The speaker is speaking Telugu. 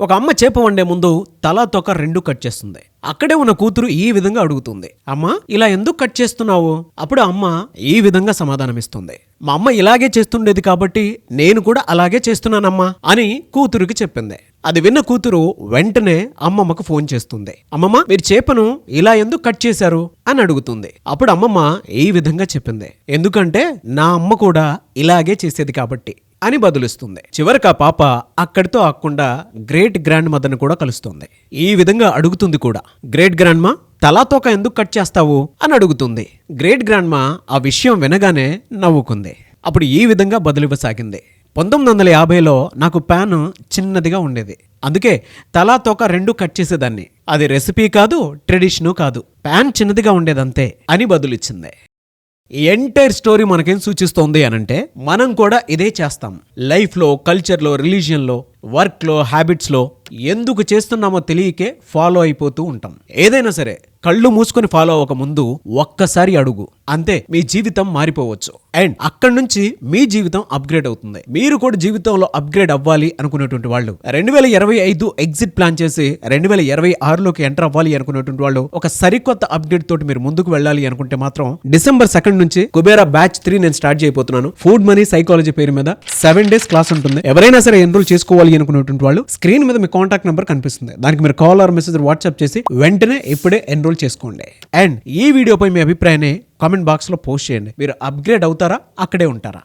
ఒక అమ్మ చేప వండే ముందు తల తొక్క రెండు కట్ చేస్తుంది. అక్కడే ఉన్న కూతురు ఈ విధంగా అడుగుతుంది, అమ్మా ఇలా ఎందుకు కట్ చేస్తున్నావు? అప్పుడు అమ్మ ఈ విధంగా సమాధానమిస్తుంది, మా అమ్మ ఇలాగే చేస్తుండేది కాబట్టి నేను కూడా అలాగే చేస్తున్నానమ్మా అని కూతురుకి చెప్పింది. అది విన్న కూతురు వెంటనే అమ్మమ్మకు ఫోన్ చేస్తుంది. అమ్మమ్మ మీరు చేపను ఇలా ఎందుకు కట్ చేశారు అని అడుగుతుంది. అప్పుడు అమ్మమ్మ ఈ విధంగా చెప్పింది, ఎందుకంటే నా అమ్మ కూడా ఇలాగే చేసేది కాబట్టి అని బదులిస్తుంది. చివరికి ఆ పాప అక్కడితో ఆకుండా గ్రేట్ గ్రాండ్ మదర్ని కూడా కలుస్తుంది. ఈ విధంగా అడుగుతుంది కూడా, గ్రేట్ గ్రాండ్ మా తలాతోక ఎందుకు కట్ చేస్తావు అని అడుగుతుంది. గ్రేట్ గ్రాండ్ మా ఆ విషయం వినగానే నవ్వుకుంది. అప్పుడు ఈ విధంగా బదులివ్వసాగింది, 1950లో నాకు ప్యాన్ చిన్నదిగా ఉండేది, అందుకే తలాతోక రెండు కట్ చేసేదాన్ని. అది రెసిపీ కాదు, ట్రెడిషను కాదు, ప్యాన్ చిన్నదిగా ఉండేదంతే అని బదులిచ్చింది. ఈ ఎంటైర్ స్టోరీ మనకేం సూచిస్తోంది అనంటే మనం కూడా ఇదే చేస్తాం. లైఫ్లో, కల్చర్లో, రిలీజియన్లో, వర్క్లో, హ్యాబిట్స్లో ఎందుకు చేస్తున్నామో తెలియకే ఫాలో అయిపోతూ ఉంటాం. ఏదైనా సరే కళ్ళు మూసుకొని ఫాలో అవ్వక ముందు ఒక్కసారి అడుగు, అంతే మీ జీవితం మారిపోవచ్చు. అండ్ అక్కడి నుంచి మీ జీవితం అప్గ్రేడ్ అవుతుంది. మీరు కూడా జీవితంలో అప్గ్రేడ్ అవ్వాలి అనుకునేటువంటి వాళ్ళు 2025 ఎగ్జిట్ ప్లాన్ చేసి 2026లోకి ఎంటర్ అవ్వాలి అనుకునేటువంటి వాళ్ళు ఒక సరికొత్త అప్గ్రేడ్ తోటి మీరు ముందుకు వెళ్ళాలి అనుకుంటే మాత్రం December 2 నుంచి కుబేరా బ్యాచ్ 3 నేను స్టార్ట్ చేయబోతున్నాను. ఫుడ్ మనీ సైకాలజీ పేరు మీద 7 days క్లాస్ ఉంటుంది. ఎవరైనా సరే ఎన్రోల్ చేసుకోవాలి అనుకునేటువంటి వాళ్ళు స్క్రీన్ మీద మీ కాంటాక్ట్ నెంబర్ కనిపిస్తుంది, దానికి మీరు కాల్ ఆర్ మెసేజ్ వాట్సాప్ చేసి వెంటనే ఇప్పుడే ఎన్రోల్ చేసుకోండి. అండ్ ఈ వీడియోపై మీ అభిప్రాయాన్ని కామెంట్ బాక్స్ లో పోస్ట్ చేయండి. మీరు అప్గ్రేడ్ అవుతారా, అక్కడే ఉంటారా?